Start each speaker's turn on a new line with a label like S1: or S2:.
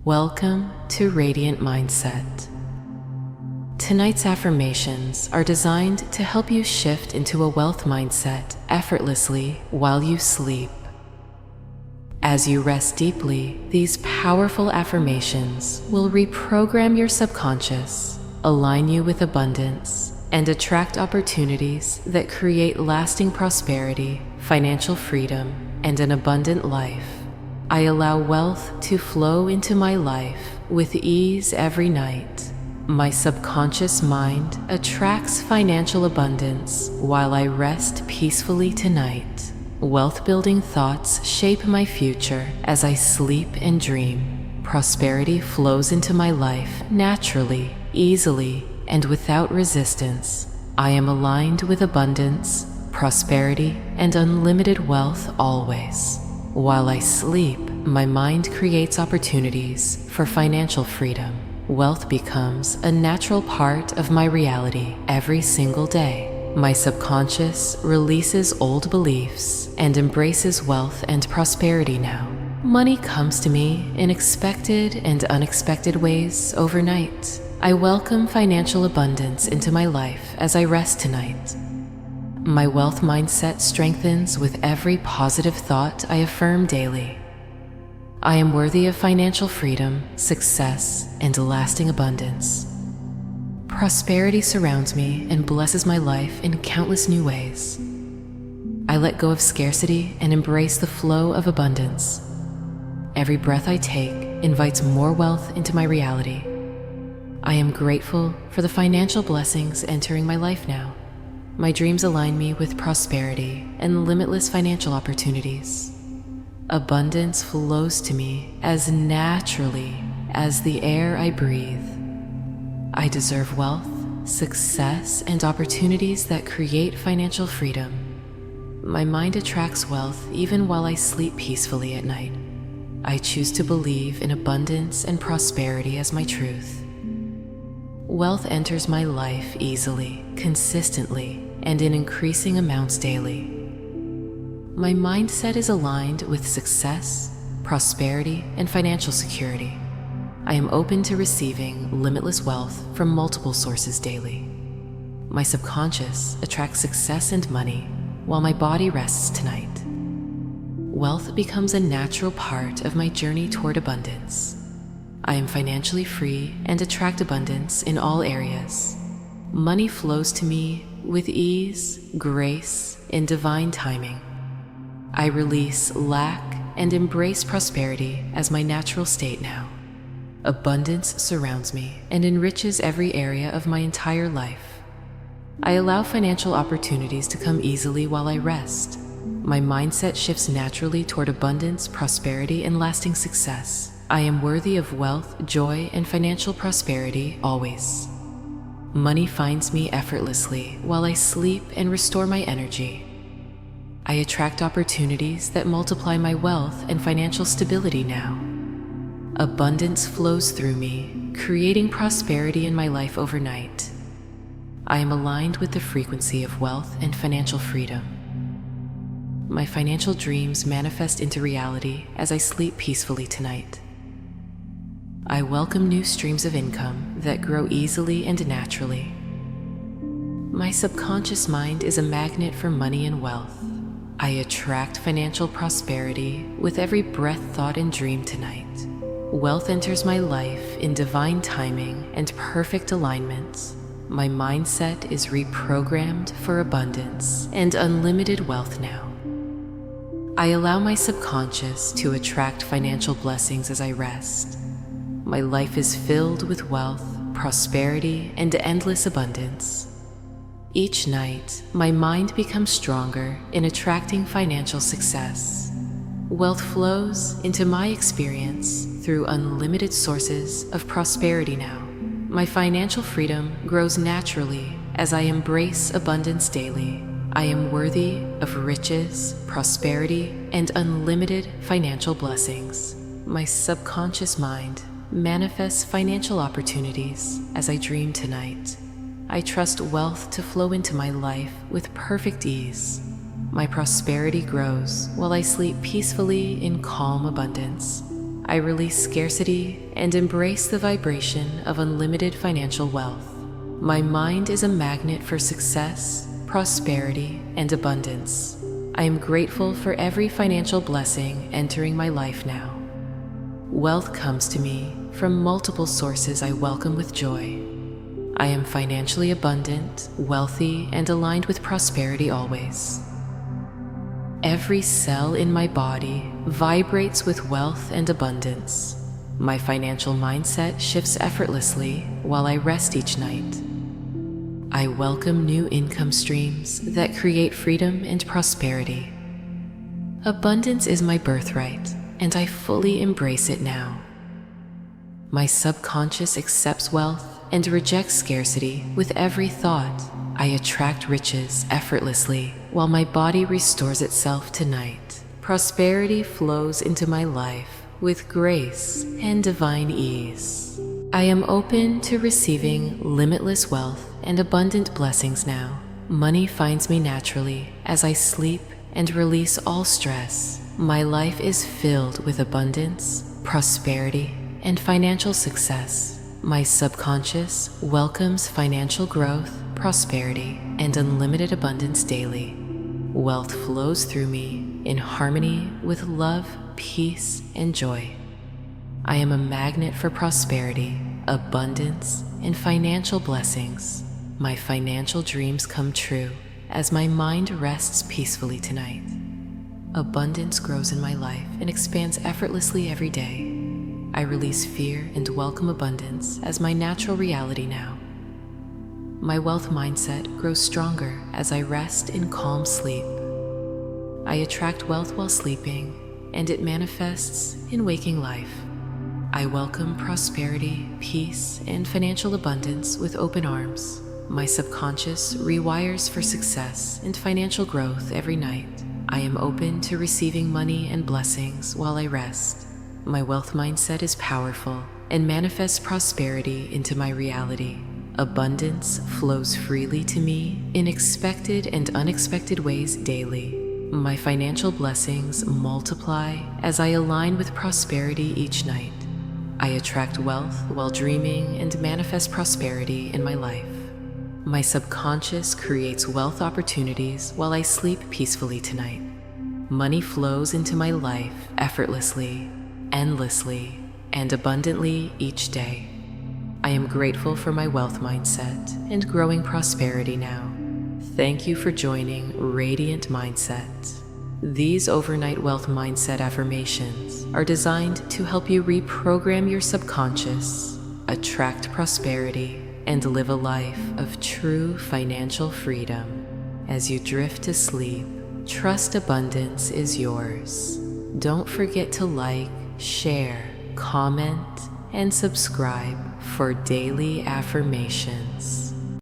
S1: Welcome to Radiant Mindset. Tonight's affirmations are designed to help you shift into a wealth mindset effortlessly while you sleep. As you rest deeply, these powerful affirmations will reprogram your subconscious, align you with abundance, and attract opportunities that create lasting prosperity, financial freedom, and an abundant life. I allow wealth to flow into my life with ease every night. My subconscious mind attracts financial abundance while I rest peacefully tonight. Wealth-building thoughts shape my future as I sleep and dream. Prosperity flows into my life naturally, easily, and without resistance. I am aligned with abundance, prosperity, and unlimited wealth always. While I sleep, my mind creates opportunities for financial freedom. Wealth becomes a natural part of my reality every single day. My subconscious releases old beliefs and embraces wealth and prosperity now. Money comes to me in expected and unexpected ways overnight. I welcome financial abundance into my life as I rest tonight. My wealth mindset strengthens with every positive thought I affirm daily. I am worthy of financial freedom, success, and lasting abundance. Prosperity surrounds me and blesses my life in countless new ways. I let go of scarcity and embrace the flow of abundance. Every breath I take invites more wealth into my reality. I am grateful for the financial blessings entering my life now. My dreams align me with prosperity and limitless financial opportunities. Abundance flows to me as naturally as the air I breathe. I deserve wealth, success, and opportunities that create financial freedom. My mind attracts wealth even while I sleep peacefully at night. I choose to believe in abundance and prosperity as my truth. Wealth enters my life easily, consistently, and in increasing amounts daily. My mindset is aligned with success, prosperity, and financial security. I am open to receiving limitless wealth from multiple sources daily. My subconscious attracts success and money while my body rests tonight. Wealth becomes a natural part of my journey toward abundance. I am financially free and attract abundance in all areas. Money flows to me with ease, grace, and divine timing. I release lack and embrace prosperity as my natural state now. Abundance surrounds me and enriches every area of my entire life. I allow financial opportunities to come easily while I rest. My mindset shifts naturally toward abundance, prosperity, and lasting success. I am worthy of wealth, joy, and financial prosperity always. Money finds me effortlessly while I sleep and restore my energy. I attract opportunities that multiply my wealth and financial stability now. Abundance flows through me, creating prosperity in my life overnight. I am aligned with the frequency of wealth and financial freedom. My financial dreams manifest into reality as I sleep peacefully tonight. I welcome new streams of income that grow easily and naturally. My subconscious mind is a magnet for money and wealth. I attract financial prosperity with every breath, thought, and dream tonight. Wealth enters my life in divine timing and perfect alignment. My mindset is reprogrammed for abundance and unlimited wealth now. I allow my subconscious to attract financial blessings as I rest. My life is filled with wealth, prosperity, and endless abundance. Each night, my mind becomes stronger in attracting financial success. Wealth flows into my experience through unlimited sources of prosperity now. My financial freedom grows naturally as I embrace abundance daily. I am worthy of riches, prosperity, and unlimited financial blessings. My subconscious mind manifests financial opportunities as I dream tonight. I trust wealth to flow into my life with perfect ease. My prosperity grows while I sleep peacefully in calm abundance. I release scarcity and embrace the vibration of unlimited financial wealth. My mind is a magnet for success, prosperity, and abundance. I am grateful for every financial blessing entering my life now. Wealth comes to me from multiple sources I welcome with joy. I am financially abundant, wealthy, and aligned with prosperity always. Every cell in my body vibrates with wealth and abundance. My financial mindset shifts effortlessly while I rest each night. I welcome new income streams that create freedom and prosperity. Abundance is my birthright, and I fully embrace it now. My subconscious accepts wealth and rejects scarcity with every thought. I attract riches effortlessly while my body restores itself tonight. Prosperity flows into my life with grace and divine ease. I am open to receiving limitless wealth and abundant blessings now. Money finds me naturally as I sleep and release all stress. My life is filled with abundance, prosperity, and financial success. My subconscious welcomes financial growth, prosperity, and unlimited abundance daily. Wealth flows through me in harmony with love, peace, and joy. I am a magnet for prosperity, abundance, and financial blessings. My financial dreams come true as my mind rests peacefully tonight. Abundance grows in my life and expands effortlessly every day. I release fear and welcome abundance as my natural reality now. My wealth mindset grows stronger as I rest in calm sleep. I attract wealth while sleeping, and it manifests in waking life. I welcome prosperity, peace, and financial abundance with open arms. My subconscious rewires for success and financial growth every night. I am open to receiving money and blessings while I rest. My wealth mindset is powerful and manifests prosperity into my reality. Abundance flows freely to me in expected and unexpected ways daily. My financial blessings multiply as I align with prosperity each night. I attract wealth while dreaming and manifest prosperity in my life. My subconscious creates wealth opportunities while I sleep peacefully tonight. Money flows into my life effortlessly, endlessly, and abundantly each day. I am grateful for my wealth mindset and growing prosperity now. Thank you for joining Radiant Mindset. These overnight wealth mindset affirmations are designed to help you reprogram your subconscious, attract prosperity, and live a life of true financial freedom. As you drift to sleep, trust abundance is yours. Don't forget to like, share, comment, and subscribe for daily affirmations.